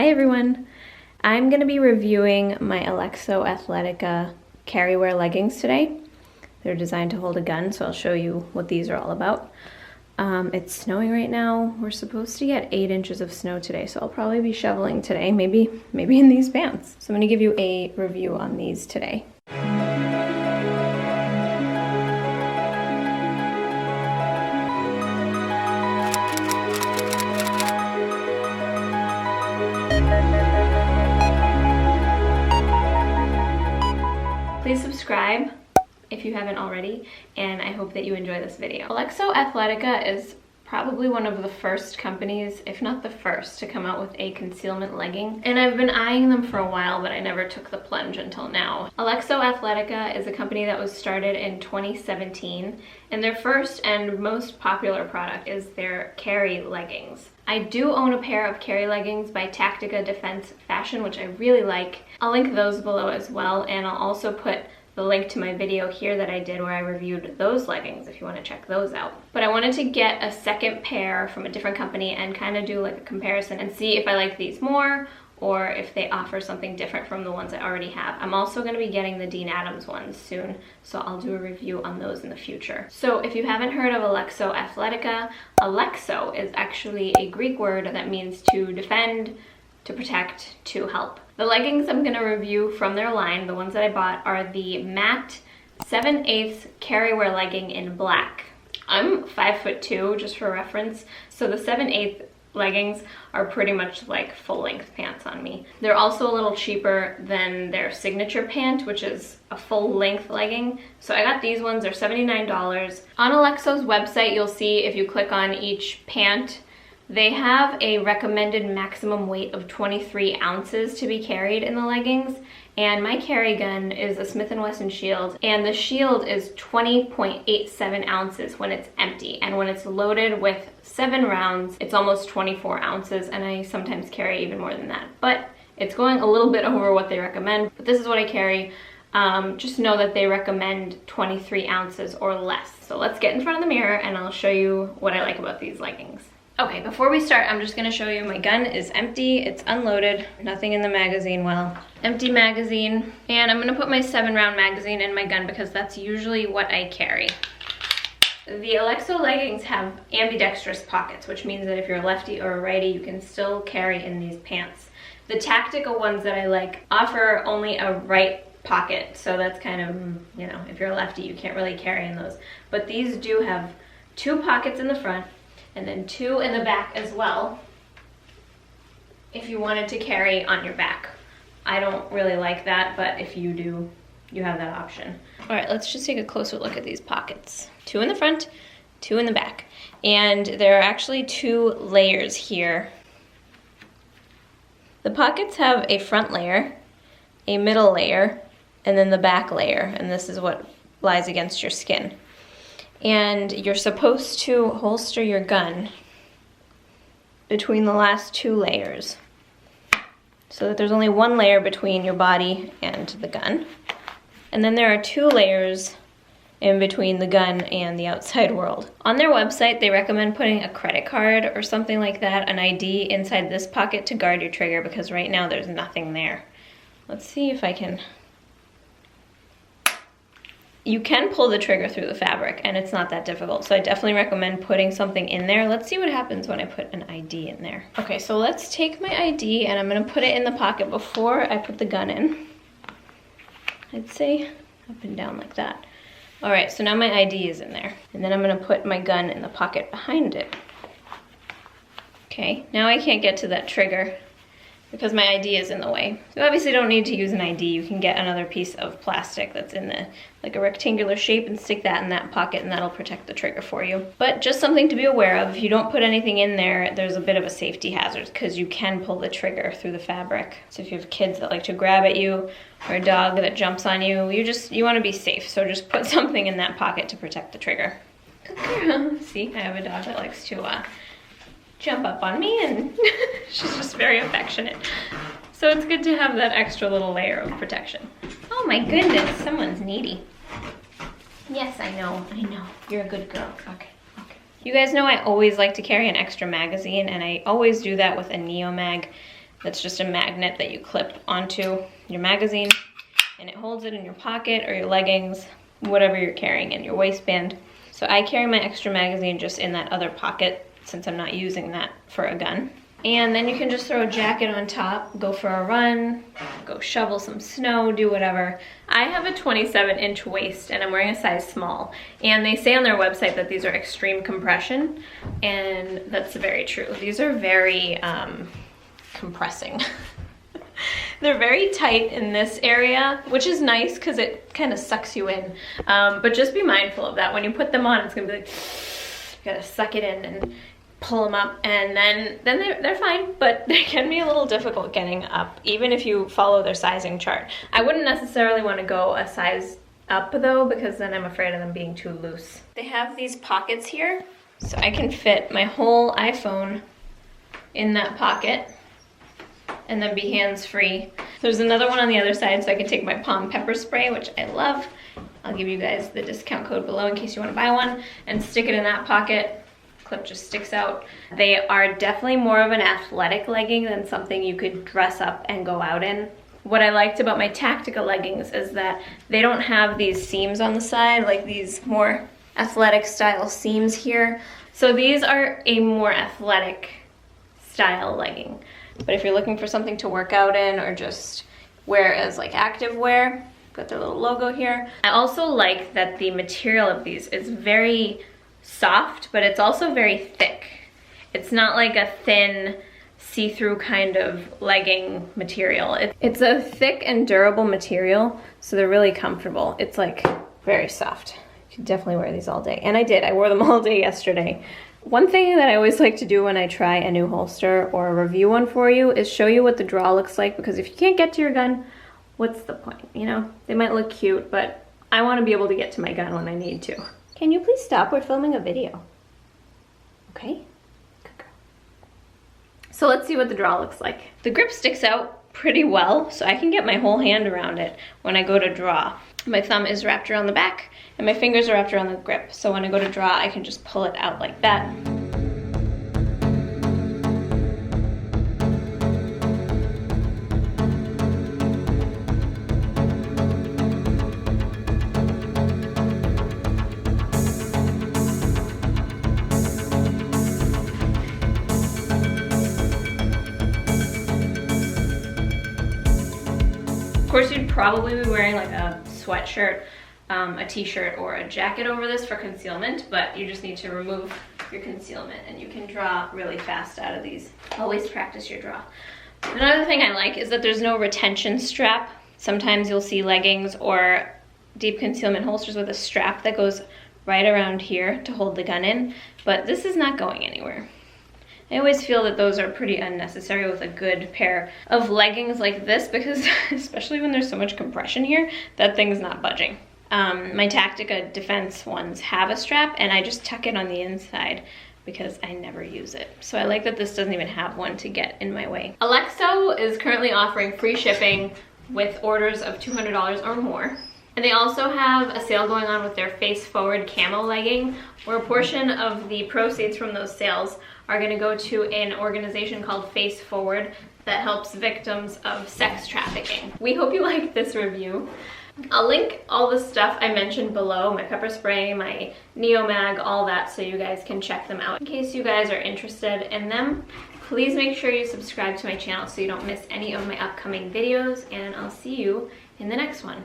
Hi everyone! I'm going to be reviewing my Alexo Athletica carry wear leggings today. They're designed to hold a gun, so I'll show you what these are all about. It's snowing right now. We're supposed to get 8 inches of snow today, so I'll probably be shoveling today, maybe in these pants. So I'm going to give you a review on these today. Please subscribe if you haven't already, and I hope that you enjoy this video. Alexo Athletica is probably one of the first companies, if not the first, to come out with a concealment legging. And I've been eyeing them for a while, but I never took the plunge until now. Alexo Athletica is a company that was started in 2017, and their first and most popular product is their carry leggings. I do own a pair of carry leggings by Tactica Defense Fashion, which I really like. I'll link those below as well, and I'll also put the link to my video here that I did where I reviewed those leggings if you want to check those out. But I wanted to get a second pair from a different company and kind of do like a comparison and see if I like these more or if they offer something different from the ones I already have. I'm also going to be getting the Dean Adams ones soon, so I'll do a review on those in the future. So if you haven't heard of Alexo Athletica, Alexo is actually a Greek word that means to defend, to protect, to help. The leggings I'm going to review from their line, the ones that I bought, are the matte 7/8 carry wear legging in black. I'm 5'2", just for reference, so the 7/8 leggings are pretty much like full-length pants on me. They're also a little cheaper than their signature pant, which is a full-length legging. So I got these ones, they're $79. On Alexo's website, you'll see if you click on each pant, they have a recommended maximum weight of 23 ounces to be carried in the leggings, and my carry gun is a Smith & Wesson Shield, and the Shield is 20.87 ounces when it's empty, and when it's loaded with 7 rounds, it's almost 24 ounces, and I sometimes carry even more than that. But it's going a little bit over what they recommend, but this is what I carry. Just know that they recommend 23 ounces or less. So let's get in front of the mirror and I'll show you what I like about these leggings. Okay, before we start, I'm just gonna show you my gun is empty, it's unloaded, nothing in the magazine well. Empty magazine, and I'm gonna put my 7-round magazine in my gun because that's usually what I carry. The Alexo leggings have ambidextrous pockets, which means that if you're a lefty or a righty, you can still carry in these pants. The Tactica ones that I like offer only a right pocket, so that's kind of, you know, if you're a lefty, you can't really carry in those. But these do have 2 pockets in the front, and then 2 in the back as well, if you wanted to carry on your back. I don't really like that, but if you do, you have that option. All right, let's just take a closer look at these pockets. 2 in the front, 2 in the back. And there are actually 2 layers here. The pockets have a front layer, a middle layer, and then the back layer, and this is what lies against your skin. And you're supposed to holster your gun between the last 2 layers so that there's only 1 layer between your body and the gun. And then there are 2 layers in between the gun and the outside world. On their website, they recommend putting a credit card or something like that, an ID, inside this pocket to guard your trigger because right now there's nothing there. Let's see if I can... You can pull the trigger through the fabric and it's not that difficult, so I definitely recommend putting something in there. Let's see what happens when I put an ID in there. Okay, so let's take my ID and I'm gonna put it in the pocket before I put the gun in. I'd say up and down like that. All right, so now my ID is in there. And then I'm gonna put my gun in the pocket behind it. Okay, now I can't get to that trigger because my ID is in the way. You obviously don't need to use an ID. You can get another piece of plastic that's in the, like a rectangular shape, and stick that in that pocket and that'll protect the trigger for you. But just something to be aware of, if you don't put anything in there, there's a bit of a safety hazard because you can pull the trigger through the fabric. So if you have kids that like to grab at you or a dog that jumps on you, you wanna be safe. So just put something in that pocket to protect the trigger. See, I have a dog that likes to jump up on me, and she's just very affectionate. So it's good to have that extra little layer of protection. Oh my goodness, someone's needy. Yes, I know. You're a good girl. Okay. You guys know I always like to carry an extra magazine, and I always do that with a Neo Mag. that's just a magnet that you clip onto your magazine, and it holds it in your pocket or your leggings, whatever you're carrying in your waistband. So I carry my extra magazine just in that other pocket since I'm not using that for a gun. And then you can just throw a jacket on top, go for a run, go shovel some snow, do whatever. I have a 27-inch waist and I'm wearing a size small. And they say on their website that these are extreme compression, and that's very true. These are very compressing. They're very tight in this area, which is nice because it kind of sucks you in. But just be mindful of that. When you put them on, it's gonna be like, you gotta suck it in and pull them up, and then they're fine, but they can be a little difficult getting up, even if you follow their sizing chart. I wouldn't necessarily want to go a size up though, because then I'm afraid of them being too loose. They have these pockets here, so I can fit my whole iPhone in that pocket and then be hands-free. There's another one on the other side, so I can take my palm pepper spray, which I love. I'll give you guys the discount code below in case you want to buy one, and stick it in that pocket. Clip just sticks out. They are definitely more of an athletic legging than something you could dress up and go out in. What I liked about my Tactica leggings is that they don't have these seams on the side, like these more athletic style seams here. So these are a more athletic style legging. But if you're looking for something to work out in or just wear as like active wear, got their little logo here. I also like that the material of these is very soft, but it's also very thick. It's not like a thin see-through kind of legging material. It's a thick and durable material, so they're really comfortable. It's like very soft. You could definitely wear these all day. And I did, I wore them all day yesterday. One thing that I always like to do when I try a new holster or review one for you is show you what the draw looks like, because if you can't get to your gun, what's the point, you know? They might look cute, but I want to be able to get to my gun when I need to. Can you please stop? We're filming a video. Okay? Good girl. So let's see what the draw looks like. The grip sticks out pretty well, so I can get my whole hand around it when I go to draw. My thumb is wrapped around the back, and my fingers are wrapped around the grip. So when I go to draw, I can just pull it out like that. Of course, you'd probably be wearing like a sweatshirt, a t-shirt, or a jacket over this for concealment, but you just need to remove your concealment and you can draw really fast out of these. Always practice your draw. Another thing I like is that there's no retention strap. Sometimes you'll see leggings or deep concealment holsters with a strap that goes right around here to hold the gun in, but this is not going anywhere. I always feel that those are pretty unnecessary with a good pair of leggings like this, because especially when there's so much compression here, that thing's not budging. My Tactica Defense ones have a strap, and I just tuck it on the inside because I never use it. So I like that this doesn't even have one to get in my way. Alexo is currently offering free shipping with orders of $200 or more. And they also have a sale going on with their face forward camo legging, where a portion of the proceeds from those sales are going to go to an organization called Face Forward that helps victims of sex trafficking. We hope you liked this review. I'll link all the stuff I mentioned below, my pepper spray, my Neo Mag, all that, so you guys can check them out. In case you guys are interested in them, please make sure you subscribe to my channel so you don't miss any of my upcoming videos, and I'll see you in the next one.